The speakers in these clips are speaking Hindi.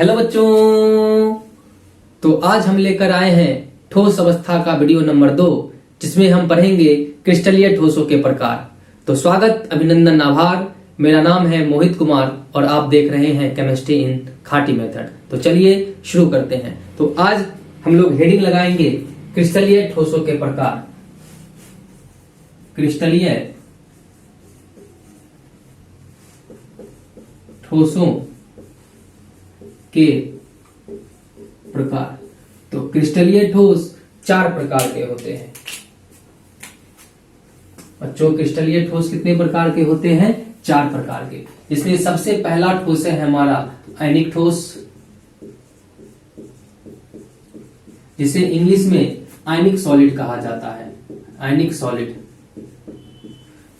हेलो बच्चों। तो आज हम लेकर आए हैं ठोस अवस्था का वीडियो नंबर 2, जिसमें हम पढ़ेंगे क्रिस्टलीय ठोसों के प्रकार। तो स्वागत, अभिनंदन, आभार। मेरा नाम है मोहित कुमार और आप देख रहे हैं केमिस्ट्री इन खाटी मेथड। तो चलिए शुरू करते हैं। तो आज हम लोग हेडिंग लगाएंगे क्रिस्टलीय ठोसों के प्रकार। क्रिस्टलीय ठोसों के प्रकार। तो क्रिस्टलीय ठोस 4 प्रकार के होते हैं। बच्चों, क्रिस्टलीय ठोस कितने प्रकार के होते हैं? 4 प्रकार के। इसमें सबसे पहला ठोस है हमारा आयनिक ठोस, जिसे इंग्लिश में आयनिक सॉलिड कहा जाता है, आयनिक सॉलिड।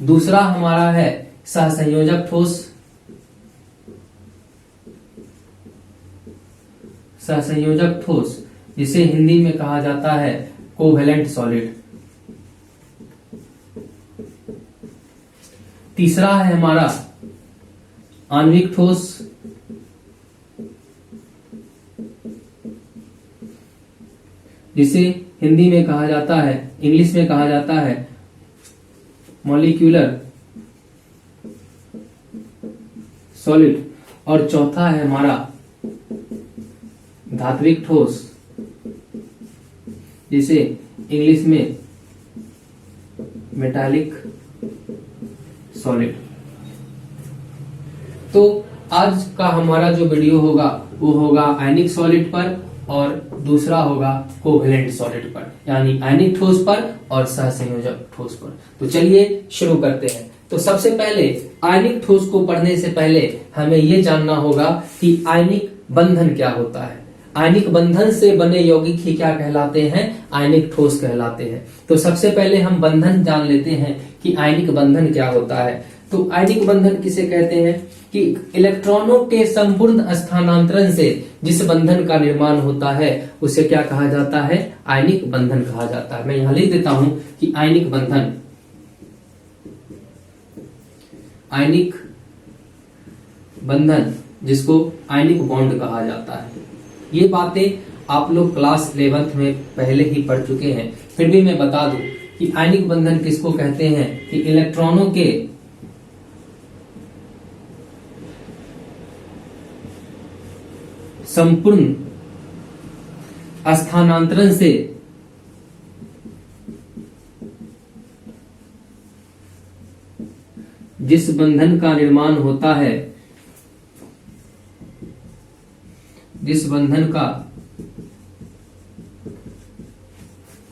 दूसरा हमारा है सहसंयोजक ठोस, सहसंयोजक ठोस, जिसे हिंदी में कहा जाता है कोवेलेंट सॉलिड। तीसरा है हमारा आणविक ठोस, जिसे हिंदी में कहा जाता है, इंग्लिश में कहा जाता है मॉलिक्यूलर सॉलिड। और चौथा है हमारा धात्विक ठोस, जिसे इंग्लिश में मेटालिक सॉलिड। तो आज का हमारा जो वीडियो होगा वो होगा आयनिक सॉलिड पर और दूसरा होगा कोवेलेंट सॉलिड पर, यानी आयनिक ठोस पर और सहसंयोजक ठोस पर। तो चलिए शुरू करते हैं। तो सबसे पहले आयनिक ठोस को पढ़ने से पहले हमें यह जानना होगा कि आयनिक बंधन क्या होता है। आयनिक बंधन से बने यौगिक ही क्या कहलाते हैं? आयनिक ठोस कहलाते हैं। तो सबसे पहले हम बंधन जान लेते हैं कि आयनिक बंधन क्या होता है। तो आयनिक बंधन किसे कहते हैं? कि इलेक्ट्रॉनों के संपूर्ण स्थानांतरण से जिस बंधन का निर्माण होता है उसे क्या कहा जाता है? आयनिक बंधन कहा जाता है। मैं यहां लिख देता हूं कि आयनिक बंधन, आयनिक बंधन, जिसको आयनिक बॉन्ड कहा जाता है। ये बातें आप लोग क्लास 11th में पहले ही पढ़ चुके हैं, फिर भी मैं बता दूं कि आयनिक बंधन किसको कहते हैं? कि इलेक्ट्रॉनों के संपूर्ण स्थानांतरण से जिस बंधन का निर्माण होता है, जिस बंधन का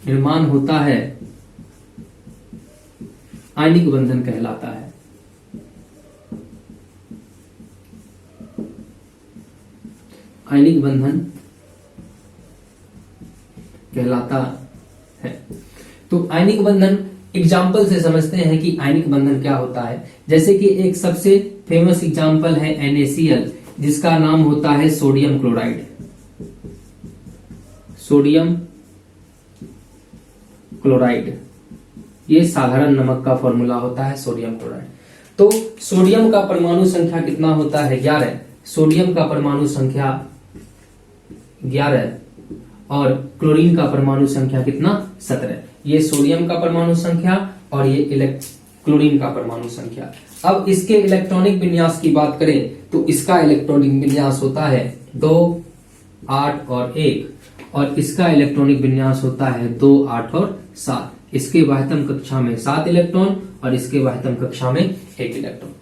निर्माण होता है, आयनिक बंधन कहलाता है। आयनिक बंधन कहलाता है। तो आयनिक बंधन एग्जाम्पल से समझते हैं कि आयनिक बंधन क्या होता है। जैसे कि एक सबसे फेमस एग्जाम्पल है NaCl, जिसका नाम होता है सोडियम क्लोराइड। सोडियम क्लोराइड, ये साधारण नमक का फॉर्मूला होता है सोडियम क्लोराइड। तो सोडियम का परमाणु संख्या कितना होता है? 11। सोडियम का परमाणु संख्या 11 और क्लोरीन का परमाणु संख्या कितना? 17। ये सोडियम का परमाणु संख्या और ये क्लोरीन का परमाणु संख्या। अब इसके इलेक्ट्रॉनिक विन्यास की बात करें तो इसका इलेक्ट्रॉनिक विन्यास होता है 2, 8 और 1, और इसका इलेक्ट्रॉनिक विन्यास होता है 2, 8 और 7। इसके वाह्यतम कक्षा में 7 इलेक्ट्रॉन और इसके वाह्यतम कक्षा में 1 इलेक्ट्रॉन।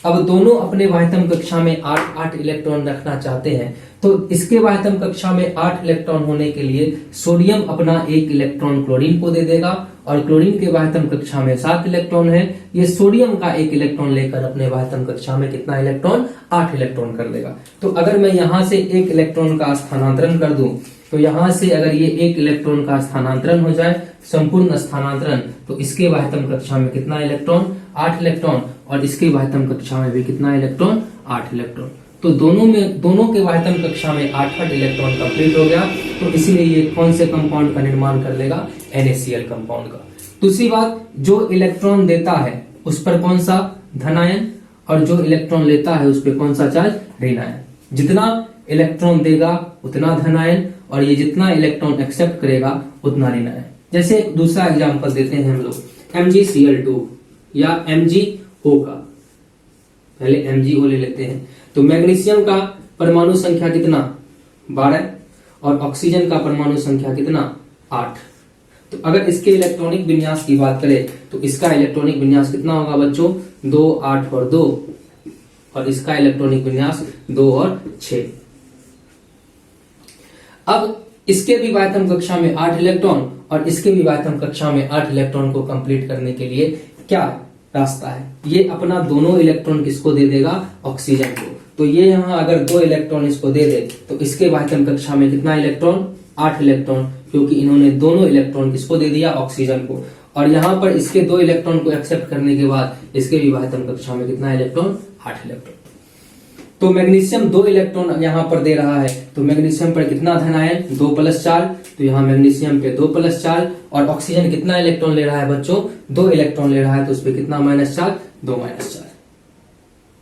अब दोनों अपने वाह्यतम कक्षा में 8-8 इलेक्ट्रॉन रखना चाहते हैं, तो इसके वाह्यतम कक्षा में 8 इलेक्ट्रॉन होने के लिए सोडियम अपना 1 इलेक्ट्रॉन क्लोरीन को दे देगा, और क्लोरीन के वाह्यतम कक्षा में 7 इलेक्ट्रॉन है, ये सोडियम का 1 इलेक्ट्रॉन लेकर अपने वाह्यतम कक्षा में कितना इलेक्ट्रॉन? 8 इलेक्ट्रॉन कर देगा। तो अगर मैं यहां से 1 इलेक्ट्रॉन का स्थानांतरण कर दूं, तो यहां से अगर ये 1 इलेक्ट्रॉन का स्थानांतरण हो जाए, संपूर्ण स्थानांतरण, तो इसके वाह्यतम कक्षा में कितना इलेक्ट्रॉन? 8 इलेक्ट्रॉन, और इसके वाह्यतम कक्षा में भी कितना इलेक्ट्रॉन? 8 इलेक्ट्रॉन। तो दोनों के वाह्यतम कक्षा में 8-8 इलेक्ट्रॉन कंप्लीट हो गया। तो इसीलिए ये कौन से कंपाउंड का निर्माण कर लेगा? NaCl कंपाउंड का। दूसरी बात, जो इलेक्ट्रॉन देता है उस पर कौन सा? धनायन, और जो इलेक्ट्रॉन लेता है उस पर कौन सा चार्ज? ऋण आयन। जितना इलेक्ट्रॉन देगा उतना धन आयन, और ये जितना इलेक्ट्रॉन एक्सेप्ट करेगा उतना ऋण आयन। जैसे एक दूसरा एग्जांपल देते हैं हम लोग MgCl2 या MgO का। पहले MgO ले लेते हैं। तो मैग्नीशियम का परमाणु संख्या कितना 12 और ऑक्सीजन का परमाणु संख्या कितना 8। तो अगर इसके इलेक्ट्रॉनिक विन्यास की बात करें तो इसका इलेक्ट्रॉनिक विन्यास कितना होगा बच्चों 2 8 और 2, और इसका इलेक्ट्रॉनिक विन्यास 2 और 6। अब इसके विभाजन कक्षा में 8 इलेक्ट्रॉन और इसके विभाजन कक्षा में 8 इलेक्ट्रॉन को कंप्लीट करने के लिए क्या रास्ता है, ये अपना दोनों इलेक्ट्रॉन किसको दे देगा ऑक्सीजन को। तो ये यहाँ अगर 2 इलेक्ट्रॉन इसको दे दे तो इसके विभाजन कक्षा में कितना इलेक्ट्रॉन 8 इलेक्ट्रॉन, क्योंकि इन्होंने दोनों इलेक्ट्रॉन किसको दे दिया ऑक्सीजन को। और यहाँ पर इसके 2 इलेक्ट्रॉन को एक्सेप्ट करने के बाद इसके विभाजन कक्षा में कितना इलेक्ट्रॉन 8 इलेक्ट्रॉन। तो मैग्नीशियम 2 इलेक्ट्रॉन यहाँ पर दे रहा है, तो मैग्नीशियम पर कितना धन आयन 2 + 4, तो यहाँ मैग्नीशियम पे 2 + 4, और ऑक्सीजन कितना इलेक्ट्रॉन ले रहा है बच्चों 2 इलेक्ट्रॉन ले रहा है, तो उस पर कितना -4 2 - 4।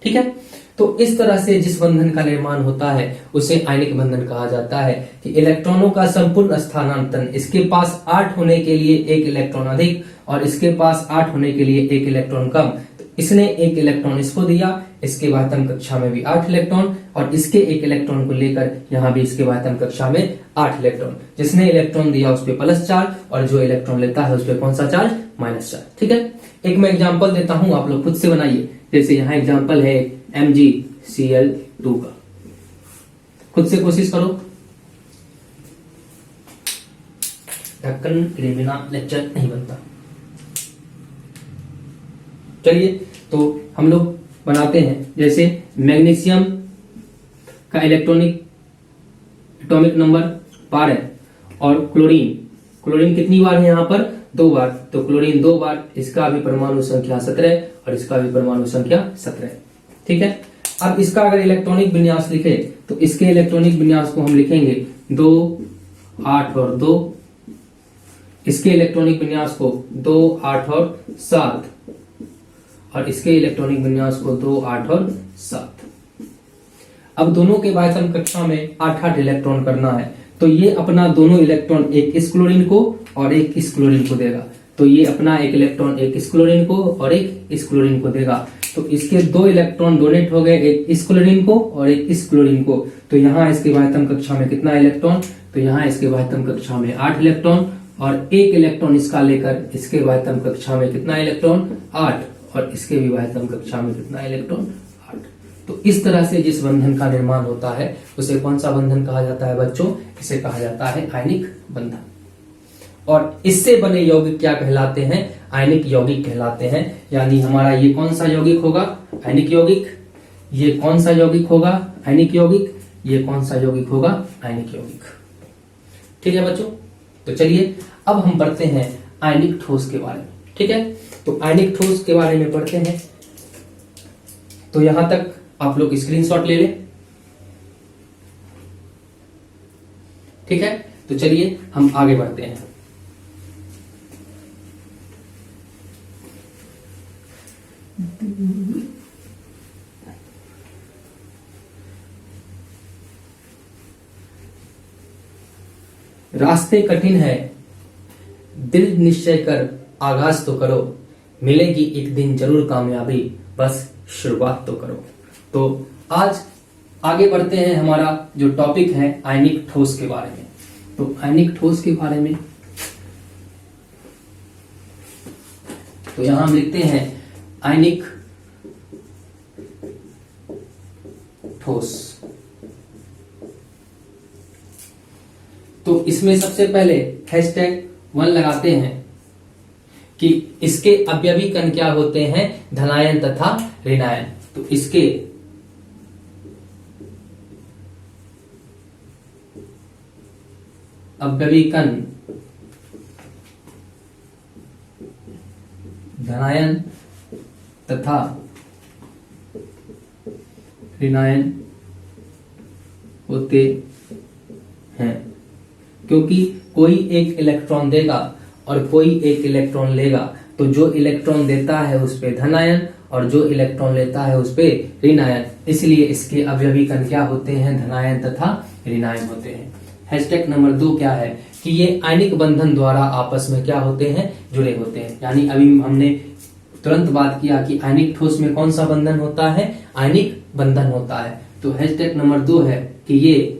ठीक है, तो इस तरह से जिस बंधन का निर्माण होता है उसे आयनिक बंधन कहा जाता है कि इलेक्ट्रॉनों का संपूर्ण स्थानांतरण, इसके पास 8 होने के लिए 1 इलेक्ट्रॉन अधिक और इसके पास 8 होने के लिए 1 इलेक्ट्रॉन कम। इसने 1 इलेक्ट्रॉन इसको दिया, इसके वातम कक्षा में भी 8 इलेक्ट्रॉन, और इसके 1 इलेक्ट्रॉन को लेकर यहाँ भी इसके वातम कक्षा में 8 इलेक्ट्रॉन। जिसने इलेक्ट्रॉन दिया उस पर +4 और जो इलेक्ट्रॉन लेता है उस पर कौन सा चार्ज -4। ठीक है, एक मैं एग्जांपल देता हूं, आप लोग खुद से बनाइए। जैसे यहाँ एग्जांपल है MgCl2 का, खुद से कोशिश करो। ढक्कन के बिना लेक्चर नहीं बनता। चलिए तो हम लोग बनाते हैं। जैसे मैग्नीशियम का एटॉमिक नंबर 12 और क्लोरीन कितनी बार है यहाँ पर 2 बार, तो क्लोरीन 2 बार, इसका भी परमाणु संख्या 17 और इसका भी परमाणु संख्या 17। ठीक है, अब इसका अगर इलेक्ट्रॉनिक विन्यास लिखे तो इसके इलेक्ट्रॉनिक विन्यास को हम लिखेंगे 2 8 और 2, इसके इलेक्ट्रॉनिक विन्यास को 2 8 और 7, और इसके इलेक्ट्रॉनिक विन्यास को 2 8 और 7। अब दोनों के वायतम कक्षा में 8 इलेक्ट्रॉन करना है, तो ये अपना दोनों इलेक्ट्रॉन एक इस क्लोरीन को और एक इस क्लोरीन को देगा। तो ये अपना एक इलेक्ट्रॉन एक इस क्लोरीन को और एक इस क्लोरीन को देगा। तो इसके 2 इलेक्ट्रॉन डोनेट हो गए, एक इस क्लोरीन को और एक इस क्लोरीन को। तो यहाँ इसके वायतम कक्षा में कितना इलेक्ट्रॉन, तो यहाँ इसके वायतम कक्षा में 8 इलेक्ट्रॉन, और एक इलेक्ट्रॉन इसका लेकर इसके वायतम कक्षा में कितना इलेक्ट्रॉन 8, और इसके विभाजन कक्षा में कितना इलेक्ट्रॉन 8। तो इस तरह से जिस बंधन का निर्माण होता है उसे कौन सा बंधन कहा जाता है बच्चों, इसे कहा जाता है आयनिक बंधन। और इससे बने यौगिक क्या कहलाते हैं, आयनिक यौगिक कहलाते हैं। यानी हमारा ये कौन सा यौगिक होगा आयनिक यौगिक, ये कौन सा यौगिक होगा आयनिक यौगिक, ये कौन सा यौगिक होगा आयनिक यौगिक। ठीक है बच्चों, तो चलिए अब हम पढ़ते हैं आयनिक ठोस के बारे में। ठीक है, तो आयनिक ठोस के बारे में पढ़ते हैं। तो यहां तक आप लोग स्क्रीनशॉट ले लें। ठीक है, तो चलिए हम आगे बढ़ते हैं। रास्ते कठिन है, दिल निश्चय कर आगाज तो करो, मिलेगी एक दिन जरूर कामयाबी, बस शुरुआत तो करो। तो आज आगे बढ़ते हैं, हमारा जो टॉपिक है आयनिक ठोस के बारे में। तो आयनिक ठोस के बारे में तो यहां हम लिखते हैं आयनिक ठोस। तो इसमें सबसे पहले #1 लगाते हैं कि इसके अवयवी कण क्या होते हैं, धनायन तथा ऋणायन। तो इसके अवयवी कण धनायन तथा ऋणायन होते हैं, क्योंकि कोई एक इलेक्ट्रॉन देगा और कोई एक इलेक्ट्रॉन लेगा, तो जो इलेक्ट्रॉन देता है उस पे धन आयन और जो इलेक्ट्रॉन लेता है उस पे ऋण आयन, इसलिए इसके अवयवी कण क्या होते हैं, धनायन तथा ऋणायन होते हैं। हैशटैग नंबर 2 क्या है कि ये आयनिक बंधन द्वारा आपस में क्या होते हैं, जुड़े होते हैं। यानी अभी हमने तुरंत बात किया कि आयनिक ठोस में कौन सा बंधन होता है, आयनिक बंधन होता है। तो हैशटैग नंबर 2 है कि ये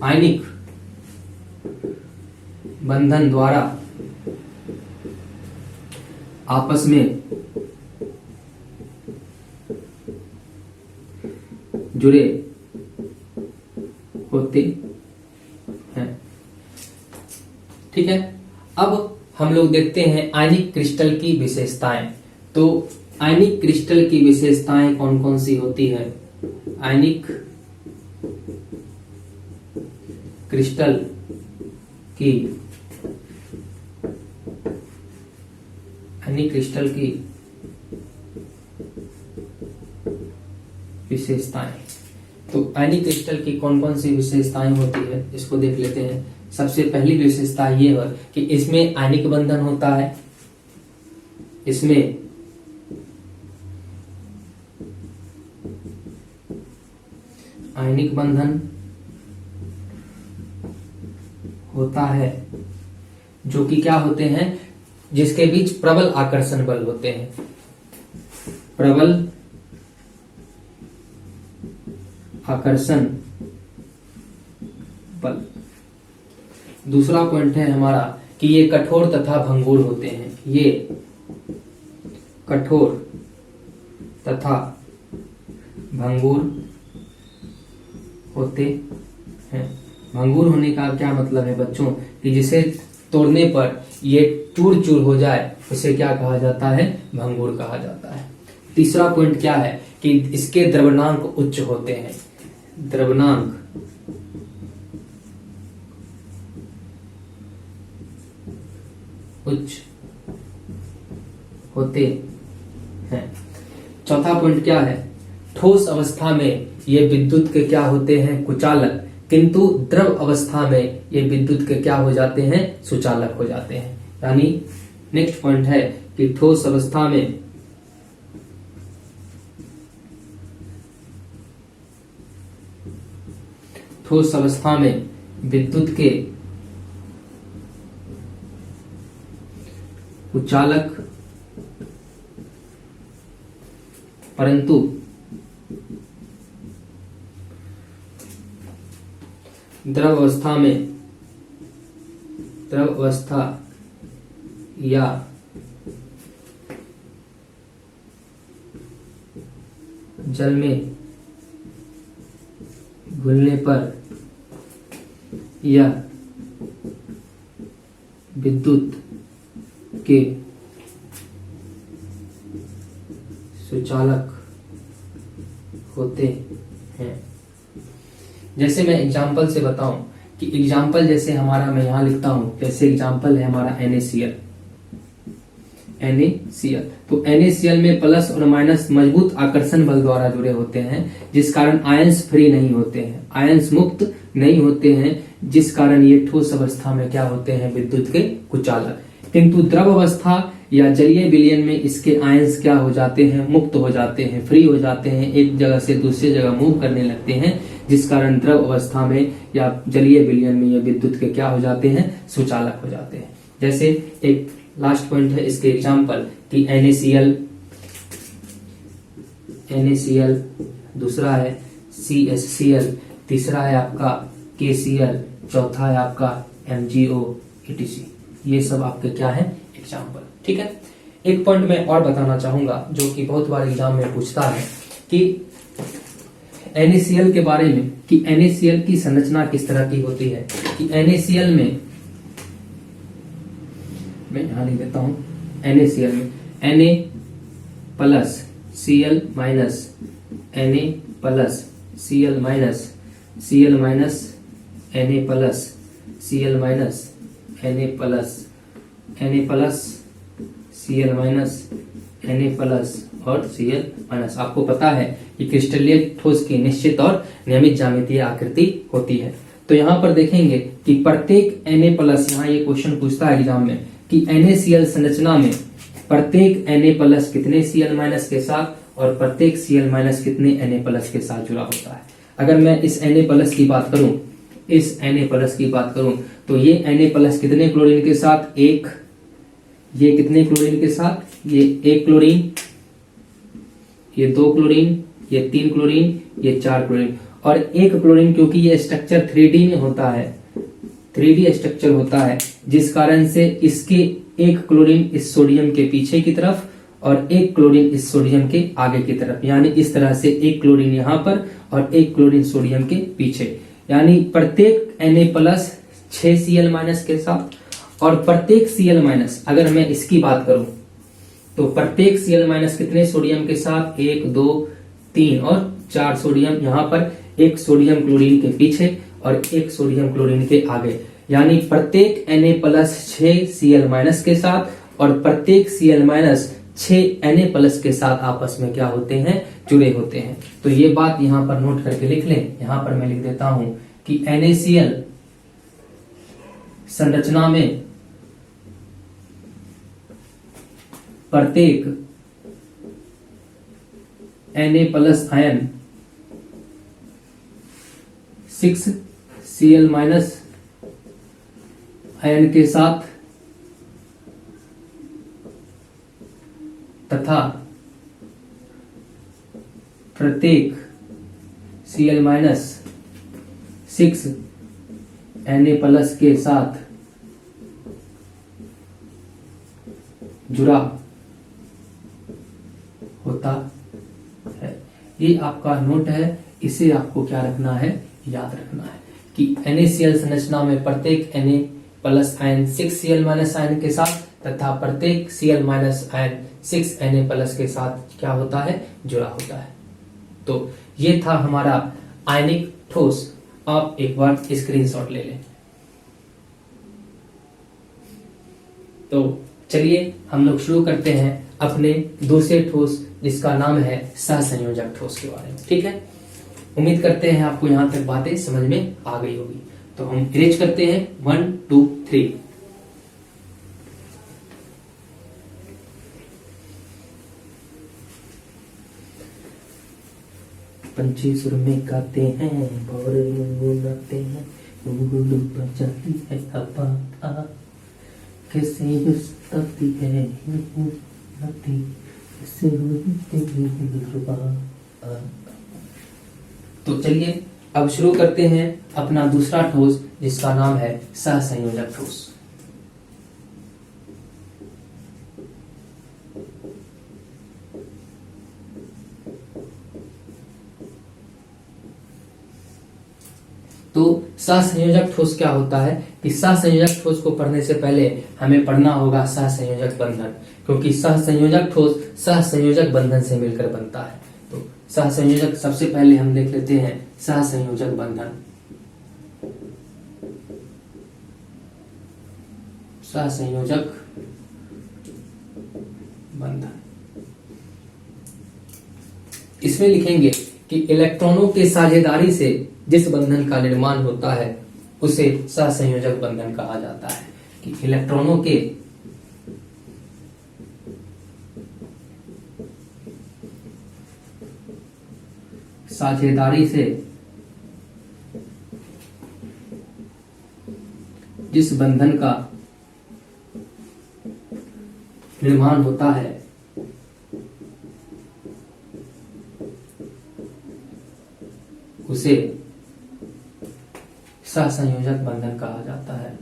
आयनिक बंधन द्वारा आपस में जुड़े होते हैं। ठीक है, अब हम लोग देखते हैं आयनिक क्रिस्टल की विशेषताएं। तो आयनिक क्रिस्टल की विशेषताएं कौन कौन सी होती है? आयनिक क्रिस्टल की विशेषताएं। तो आयनिक क्रिस्टल की कौन कौन सी विशेषताएं होती है, इसको देख लेते हैं। सबसे पहली विशेषता ये है कि इसमें आयनिक बंधन होता है, इसमें आयनिक बंधन होता है, जो कि क्या होते हैं, जिसके बीच प्रबल आकर्षण बल होते हैं, प्रबल आकर्षण बल। दूसरा पॉइंट है हमारा कि ये कठोर तथा भंगुर होते हैं, ये कठोर तथा भंगुर होते हैं। भंगुर होने का क्या मतलब है बच्चों, कि जिसे तोड़ने पर ये चूर चूर हो जाए, उसे क्या कहा जाता है, भंगुर कहा जाता है। तीसरा पॉइंट क्या है कि इसके द्रवणांक उच्च होते हैं, द्रवणांक उच्च होते हैं। चौथा पॉइंट क्या है, ठोस अवस्था में ये विद्युत के क्या होते हैं, कुचालक, किंतु द्रव अवस्था में ये विद्युत के क्या हो जाते हैं, सुचालक हो जाते हैं। यानी नेक्स्ट पॉइंट है कि ठोस अवस्था में विद्युत के कुचालक, परंतु द्रव अवस्था या जल में घुलने पर यह विद्युत के सुचालक होते हैं। जैसे मैं एग्जाम्पल से बताऊं कि एग्जाम्पल जैसे हमारा मैं यहां लिखता हूं, जैसे एग्जाम्पल है हमारा NaCl। तो NaCl में प्लस और माइनस मजबूत आकर्षण बल द्वारा जुड़े होते हैं, जिस कारण आयंस फ्री नहीं होते हैं, आयंस मुक्त नहीं होते हैं, जिस कारण ये ठोस अवस्था में क्या होते हैं, विद्युत के कुचालक। किंतु द्रव अवस्था या जलीय विलयन में इसके आयंस क्या हो जाते हैं, मुक्त हो जाते हैं, फ्री हो जाते हैं, एक जगह से दूसरी जगह मूव करने लगते हैं, जिस कारण द्रव अवस्था में या जलीय विलयन में ये विद्युत के क्या हो जाते हैं, सुचालक हो जाते हैं। जैसे एक लास्ट पॉइंट है इसके एग्जाम्पल कि NaCl, दूसरा है CHCl, तीसरा है आपका KCl, चौथा है आपका MgO etc। ये सब आपके क्या है, एग्जाम्पल। ठीक है, एक पॉइंट मैं और बताना चाहूंगा जो कि बहुत बार एग्जाम में पूछता है कि NaCl के बारे में, कि NaCl की संरचना किस तरह की होती है। कि NaCl में मैं यहां लिख देता हूं, NaCl में Na plus Cl minus Na plus Cl minus Cl minus Na plus Cl minus Na plus Na plus Cl minus Na plus और Cl माइनस। आपको पता है कि क्रिस्टलीय ठोस की निश्चित और नियमित ज्यामितीय आकृति होती है। तो तो यहाँ पर देखेंगे कि प्रत्येक Na प्लस, यहाँ ये क्वेश्चन पूछता है एग्जाम में कि NaCl संरचना में प्रत्येक Na प्लस कितने Cl माइनस के साथ और प्रत्येक Cl माइनस कितने Na प्लस के साथ जुड़ा होता है। अगर मैं इस Na प्लस की बात करूं, इस Na प्लस की बात करूं तो ये Na प्लस कितने क्लोरीन के साथ, एक, ये कितने क्लोरीन के साथ, ये एक क्लोरीन, ये दो क्लोरीन, ये तीन क्लोरीन, ये चार क्लोरीन और एक क्लोरीन, क्योंकि ये स्ट्रक्चर 3D में होता है, 3D स्ट्रक्चर होता है, जिस कारण से इसके एक क्लोरीन इस सोडियम के पीछे की तरफ और एक क्लोरीन इस सोडियम के आगे की तरफ, यानी इस तरह से एक क्लोरीन यहाँ पर और एक क्लोरीन सोडियम के पीछे, यानी प्रत्येक Na प्लस 6 Cl माइनस के साथ और प्रत्येक Cl माइनस, अगर मैं इसकी बात करूं तो प्रत्येक Cl माइनस कितने सोडियम के साथ, एक, दो, तीन और चार सोडियम, यहाँ पर एक सोडियम क्लोरीन के पीछे और एक सोडियम क्लोरीन के आगे, यानी प्रत्येक Na प्लस 6 Cl माइनस के साथ और प्रत्येक Cl माइनस 6 Na प्लस के साथ आपस में क्या होते हैं, जुड़े होते हैं। तो ये बात यहाँ पर नोट करके लिख लें। यहाँ पर मैं लिख देता हूं कि NaCl संरचना में प्रत्येक Na plus ion 6 Cl minus ion के साथ तथा प्रत्येक Cl माइनस 6 Na प्लस के साथ जुड़ा होता है। ये आपका नोट है, इसे आपको क्या रखना है, याद रखना है कि NaCl संरचना में प्रत्येक Na plus ion 6 Cl minus ion के साथ तथा प्रत्येक Cl minus ion 6 Na plus के साथ क्या होता है, जुड़ा होता है। तो ये था हमारा आयनिक ठोस। आप एक बार स्क्रीनशॉट ले लें। तो चलिए हम लोग शुरू करते हैं अपने दूसरे ठोस जिसका नाम है सहसंयोजक ठोस के बारे में। ठीक है, उम्मीद करते हैं आपको यहां तक बातें समझ में आ गई होगी। तो हम इरेज करते हैं 1 2 3। पंछी सुर में गाते हैं, भौर गुनगुनाते हैं, गुनगुन बजाती है हवा, कैसे गुस्ताती है नदी, कैसे दिलरुबा। तो चलिए अब शुरू करते हैं अपना दूसरा ठोस जिसका नाम है सहसंयोजक ठोस। तो सहसंयोजक ठोस क्या होता है कि सहसंयोजक ठोस को पढ़ने से पहले हमें पढ़ना होगा सहसंयोजक बंधन, क्योंकि सहसंयोजक ठोस सहसंयोजक बंधन से मिलकर बनता है। तो सहसंयोजक सबसे पहले हम देख लेते हैं सहसंयोजक बंधन। सहसंयोजक बंधन, इसमें लिखेंगे कि इलेक्ट्रॉनों के साझेदारी से जिस बंधन का निर्माण होता है उसे सहसंयोजक बंधन कहा जाता है। कि इलेक्ट्रॉनों के साझेदारी से जिस बंधन का निर्माण होता है उसे सहसंयोजक बंधन कहा जाता है।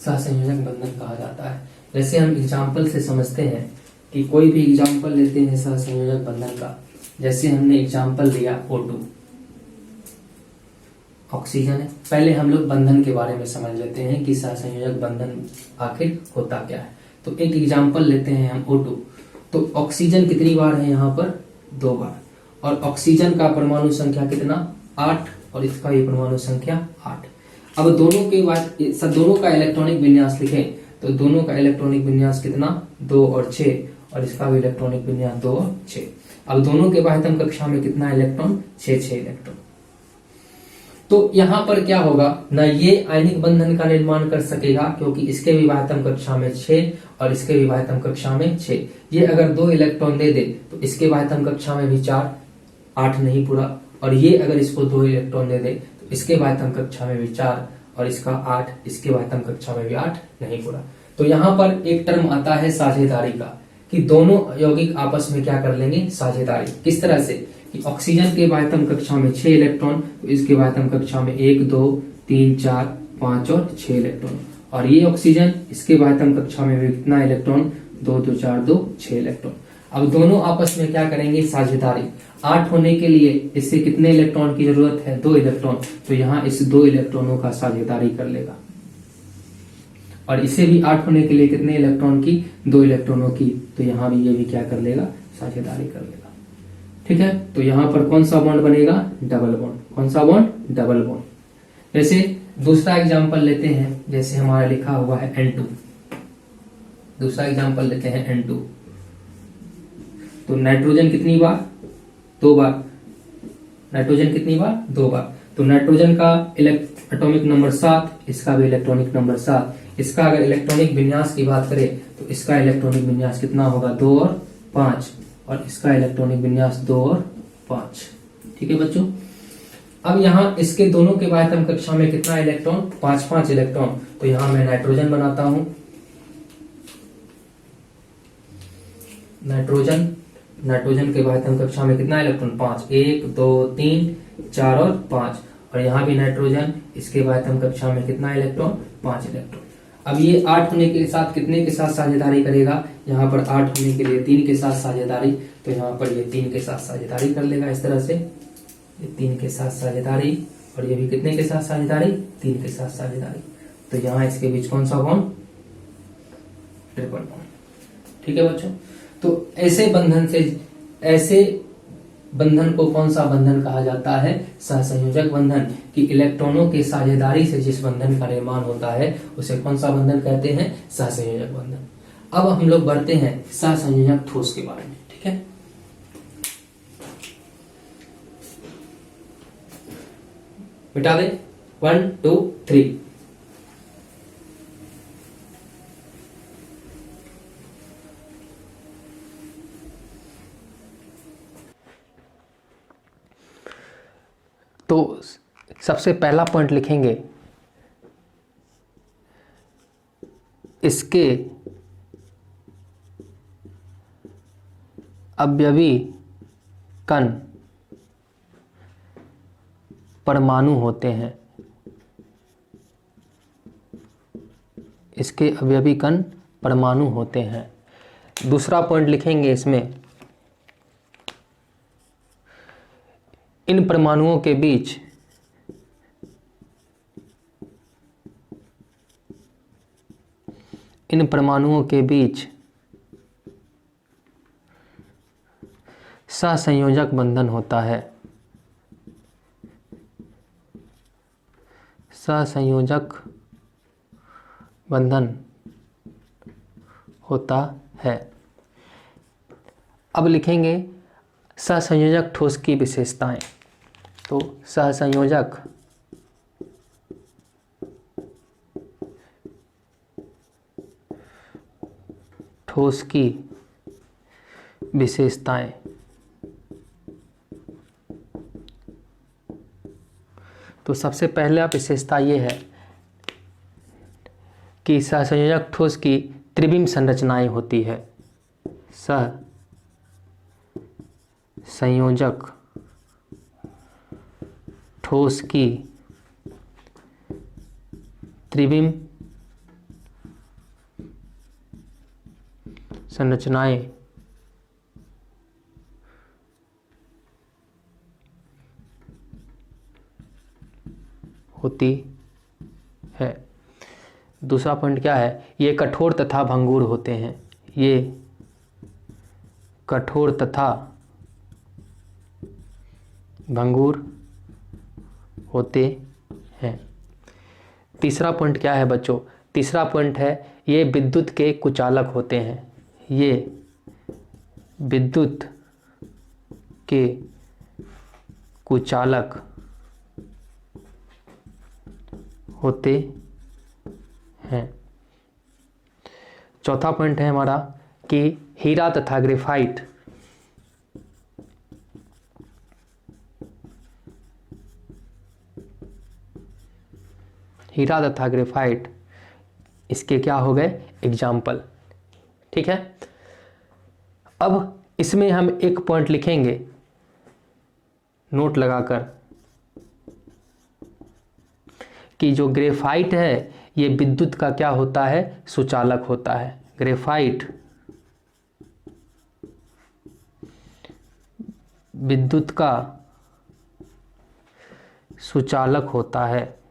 सहसंयोजक बंधन कहा जाता है। जैसे हम एग्जाम्पल से समझते हैं कि कोई भी एग्जाम्पल लेते हैं सहसंयोजक बंधन का, जैसे हमने एग्जाम्पल लिया O2, ऑक्सीजन है। पहले हम लोग बंधन के बारे में समझ लेते हैं कि सहसंयोजक बंधन आखिर होता क्या है। तो एक एग्जाम्पल लेते हैं हम O2। तो ऑक्सीजन कितनी बार है यहाँ पर, 2 बार, और ऑक्सीजन का परमाणु संख्या कितना, 8, और इसका भी परमाणु संख्या 8। अब दोनों के बाद दोनों का इलेक्ट्रॉनिक विन्यास लिखें तो दोनों का इलेक्ट्रॉनिक विन्यास कितना 2 और 6, और इसका भी इलेक्ट्रॉनिक विन्यास 2 और 6। अब दोनों के बाह्यतम कक्षा में कितना इलेक्ट्रॉन 6 इलेक्ट्रॉन। तो यहां पर क्या होगा ना, ये आयनिक बंधन का निर्माण कर सकेगा क्योंकि इसके विभाजन कक्षा में 6 और इसके विभाजन कक्षा में 6। ये अगर 2 इलेक्ट्रॉन दे दे तो इसके विभाजन कक्षा में भी 4, 8 नहीं पूरा, और ये अगर इसको 2 इलेक्ट्रॉन दे दे तो इसके विभाजन कक्षा में भी 4 और इसका 8, इसके विभाजन कक्षा में भी 8 नहीं पूरा। तो यहाँ पर एक टर्म आता है साझेदारी का, कि दोनों यौगिक आपस में क्या कर लेंगे, साझेदारी। किस तरह से कि ऑक्सीजन के वायतम कक्षा में 6 इलेक्ट्रॉन, तो इसके वायतम कक्षा में 1 2 3 4 5 और 6 इलेक्ट्रॉन, और ये ऑक्सीजन इसके वायतम कक्षा में भी कितना इलेक्ट्रॉन 2 2 4 2 6 इलेक्ट्रॉन। अब दोनों आपस में क्या करेंगे, साझेदारी। 8 होने के लिए इससे कितने इलेक्ट्रॉन की जरूरत है, 2 इलेक्ट्रॉन, तो यहाँ इस 2 इलेक्ट्रॉनों का साझेदारी कर लेगा, और इसे भी 8 होने के लिए कितने इलेक्ट्रॉन की, 2 इलेक्ट्रॉनों की, तो यहाँ भी ये भी क्या कर लेगा, साझेदारी कर लेगा। ठीक है, तो यहाँ पर कौन सा बॉन्ड बनेगा, डबल बॉन्ड। कौन सा बॉन्ड, डबल बॉन्ड। जैसे दूसरा एग्जांपल लेते हैं, जैसे हमारा लिखा हुआ है N2। दूसरा एग्जांपल लेते हैं N2। तो नाइट्रोजन कितनी बार, 2 बार। नाइट्रोजन कितनी बार, 2 बार। तो नाइट्रोजन का एटॉमिक नंबर 7, इसका भी इलेक्ट्रॉनिक नंबर 7। इसका अगर इलेक्ट्रॉनिक विन्यास की बात करें तो इसका इलेक्ट्रॉनिक विन्यास कितना होगा, 2 और 5, और इसका इलेक्ट्रॉनिक विन्यास 2 और 5। ठीक है बच्चों। अब यहाँ इसके दोनों के वायतम कक्षा में कितना इलेक्ट्रॉन, 5 5 इलेक्ट्रॉन। तो यहाँ मैं नाइट्रोजन बनाता हूं, नाइट्रोजन। नाइट्रोजन के वायतम कक्षा में कितना इलेक्ट्रॉन, 5, 1 2 3 4 और 5, और यहाँ भी नाइट्रोजन, इसके वायतम कक्षा में कितना इलेक्ट्रॉन, 5 इलेक्ट्रॉन। अब ये 8 होने के साथ कितने के साथ साझेदारी करेगा, यहाँ पर 8 होने के लिए 3 के साथ साझेदारी, तो यहाँ पर ये 3 के साथ साझेदारी कर लेगा। इस तरह से ये 3 के साथ साझेदारी, और ये भी कितने के साथ साझेदारी, 3 के साथ साझेदारी। तो यहाँ इसके बीच कौन सा बॉन्ड, ट्रिपल बॉन्ड। ठीक है बच्चों। तो ऐसे बंधन से, ऐसे बंधन को कौन सा बंधन कहा जाता है, सहसंयोजक बंधन। कि इलेक्ट्रॉनों के साझेदारी से जिस बंधन का निर्माण होता है उसे कौन सा बंधन कहते हैं, सहसंयोजक बंधन। अब हम लोग बढ़ते हैं सहसंयोजक ठोस के बारे में। ठीक है, मिटा दे, 1 2 3। तो सबसे पहला पॉइंट लिखेंगे, इसके अवयवी कण परमाणु होते हैं। इसके अवयवी कण परमाणु होते हैं। दूसरा पॉइंट लिखेंगे इसमें, इन परमाणुओं के बीच सहसंयोजक बंधन होता है। सहसंयोजक बंधन होता है। अब लिखेंगे सहसंयोजक ठोस की विशेषताएं। तो सहसंयोजक ठोस की विशेषताएं। तो सबसे पहला विशेषता ये है कि सहसंयोजक ठोस की त्रिविम संरचनाएं होती है। सहसंयोजक ठोस की त्रिविम संरचनाएं होती है। दूसरा पॉइंट क्या है, ये कठोर तथा भंगुर होते हैं। ये कठोर तथा भंगुर होते हैं। तीसरा पॉइंट क्या है बच्चों, तीसरा पॉइंट है ये विद्युत के कुचालक होते हैं, ये विद्युत के कुचालक होते हैं। चौथा पॉइंट है हमारा कि हीरा तथा ग्रेफाइट इसके क्या हो गए एग्जाम्पल। ठीक है, अब इसमें हम एक पॉइंट लिखेंगे नोट लगाकर कि जो ग्रेफाइट है ये विद्युत का क्या होता है सुचालक होता है। ग्रेफाइट विद्युत का सुचालक होता है,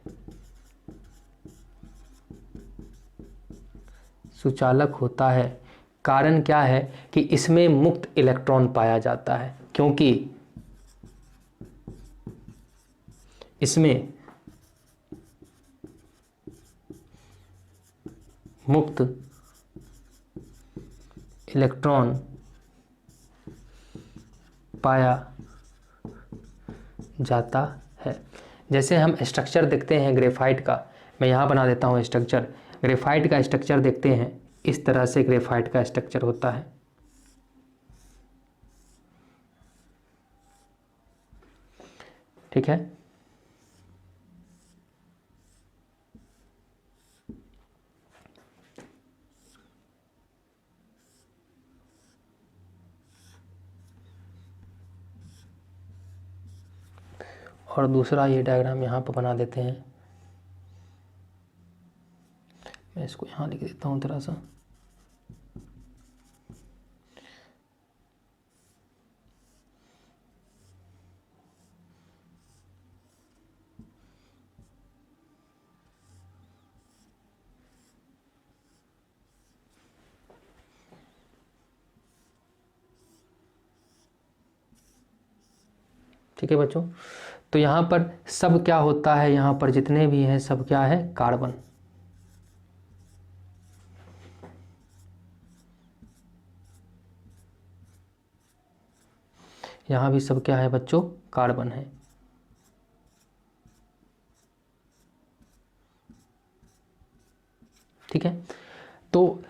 सुचालक होता है। कारण क्या है कि इसमें मुक्त इलेक्ट्रॉन पाया जाता है, क्योंकि इसमें मुक्त इलेक्ट्रॉन पाया जाता है। जैसे हम स्ट्रक्चर देखते हैं ग्रेफाइट का, मैं यहाँ बना देता हूँ स्ट्रक्चर। ग्रेफाइट का स्ट्रक्चर देखते हैं, इस तरह से ग्रेफाइट का स्ट्रक्चर होता है। ठीक है, और दूसरा ये डायग्राम यहाँ पर बना देते हैं। मैं इसको यहाँ लिख देता हूँ थोड़ा सा। ठीक है बच्चों, तो यहाँ पर सब क्या होता है, यहाँ पर जितने भी हैं सब क्या है कार्बन। यहाँ भी सब क्या है बच्चों कार्बन है। ठीक है, तो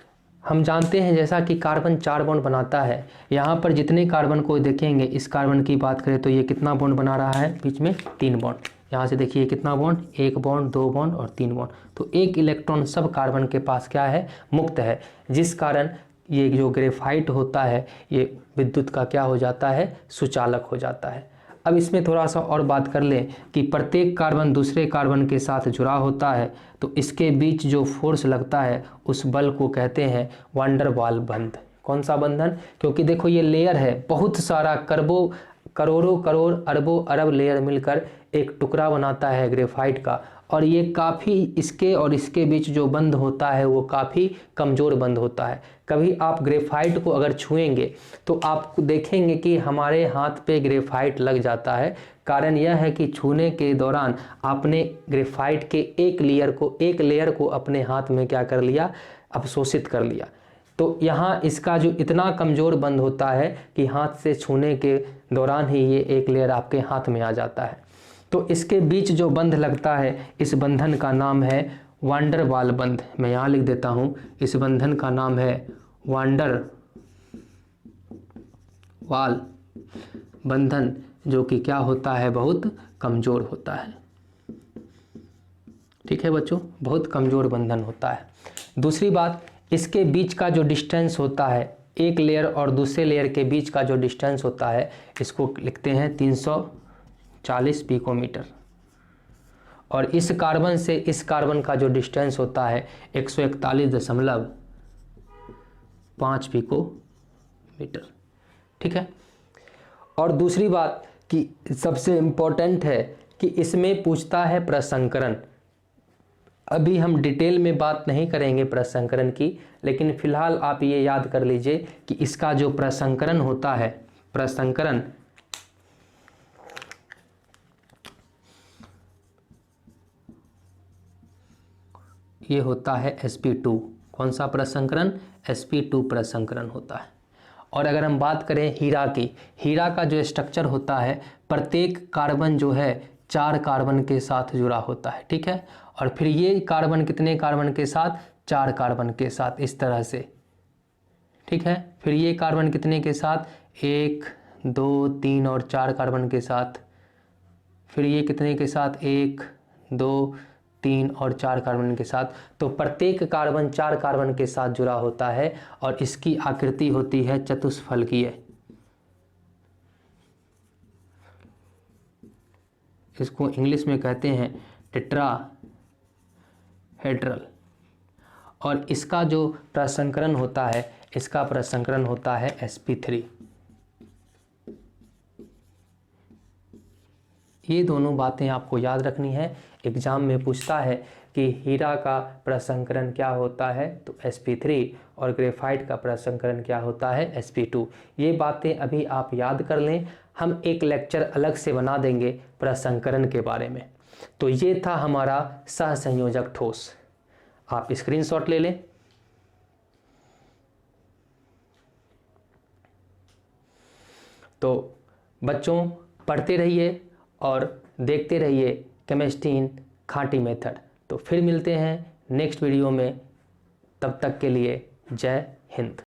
हम जानते हैं जैसा कि कार्बन 4 बॉन्ड बनाता है, यहाँ पर जितने कार्बन को देखेंगे, इस कार्बन की बात करें तो ये कितना बॉन्ड बना रहा है, बीच में 3 बॉन्ड। यहाँ से देखिए कितना बॉन्ड, 1 बॉन्ड, 2 बॉन्ड और 3 बॉन्ड। तो एक इलेक्ट्रॉन सब कार्बन के पास क्या है मुक्त है, जिस कारण ये जो ग्रेफाइट होता है ये विद्युत का क्या हो जाता है सुचालक हो जाता है। अब इसमें थोड़ा सा और बात कर लें कि प्रत्येक कार्बन दूसरे कार्बन के साथ जुड़ा होता है, तो इसके बीच जो फोर्स लगता है उस बल को कहते हैं वांडर वाल बंध। कौन सा बंधन, क्योंकि देखो ये लेयर है, बहुत सारा करोड़ों करोड़ अरबों अरब लेयर मिलकर एक टुकड़ा बनाता है ग्रेफाइट का, और ये काफ़ी इसके और इसके बीच जो बंध होता है वो काफ़ी कमज़ोर बंध होता है। कभी आप ग्रेफाइट को अगर छुएंगे तो आप देखेंगे कि हमारे हाथ पे ग्रेफाइट लग जाता है। कारण यह है कि छूने के दौरान आपने ग्रेफाइट के एक लेयर को अपने हाथ में क्या कर लिया, अवशोषित कर लिया। तो यहाँ इसका जो इतना कमज़ोर बंध होता है कि हाथ से छूने के दौरान ही ये एक लेयर आपके हाथ में आ जाता है। तो इसके बीच जो बंध लगता है इस बंधन का नाम है वांडर वाल बंध। मैं यहाँ लिख देता हूँ, इस बंधन का नाम है वांडर वाल बंधन, जो कि क्या होता है बहुत कमज़ोर होता है। ठीक है बच्चों, बहुत कमज़ोर बंधन होता है। दूसरी बात, इसके बीच का जो डिस्टेंस होता है, एक लेयर और दूसरे लेयर के बीच का जो डिस्टेंस होता है, इसको लिखते हैं 340 पिकोमीटर। और इस कार्बन से इस कार्बन का जो डिस्टेंस होता है 141.5 पिकोमीटर। ठीक है, और दूसरी बात कि सबसे इम्पोर्टेंट है कि इसमें पूछता है प्रसंकरण। अभी हम डिटेल में बात नहीं करेंगे प्रसंकरण की, लेकिन फिलहाल आप ये याद कर लीजिए कि इसका जो प्रसंकरण होता है, प्रसंकरण ये होता है sp2। कौन सा प्रसंकरण? sp2 प्रसंकरण होता है। और अगर हम बात करें हीरा की, हीरा का जो स्ट्रक्चर होता है, प्रत्येक कार्बन जो है 4 कार्बन के साथ जुड़ा होता है, ठीक है। और फिर ये कार्बन कितने कार्बन के साथ? 4 कार्बन के साथ, इस तरह से, ठीक है। फिर ये कार्बन कितने के साथ? 1 2 3 और 4 कार्बन के साथ। फिर ये कितने के साथ? 1 2 3 और 4 कार्बन के साथ। तो प्रत्येक कार्बन 4 कार्बन के साथ जुड़ा होता है और इसकी आकृति होती है चतुष्फलकीय। इसको इंग्लिश में कहते हैं टेट्राहेड्रल। और इसका जो प्रसंकरण होता है, इसका प्रसंकरण होता है sp3। ये दोनों बातें आपको याद रखनी है। एग्जाम में पूछता है कि हीरा का प्रसंकरण क्या होता है, तो sp3, और ग्रेफाइट का प्रसंकरण क्या होता है, sp2। ये बातें अभी आप याद कर लें। हम एक लेक्चर अलग से बना देंगे प्रसंकरण के बारे में। तो ये था हमारा सहसंयोजक ठोस। आप स्क्रीनशॉट ले लें। तो बच्चों, पढ़ते रहिए और देखते रहिए केमिस्ट्री इन खाटी मेथड। तो फिर मिलते हैं नेक्स्ट वीडियो में। तब तक के लिए जय हिंद।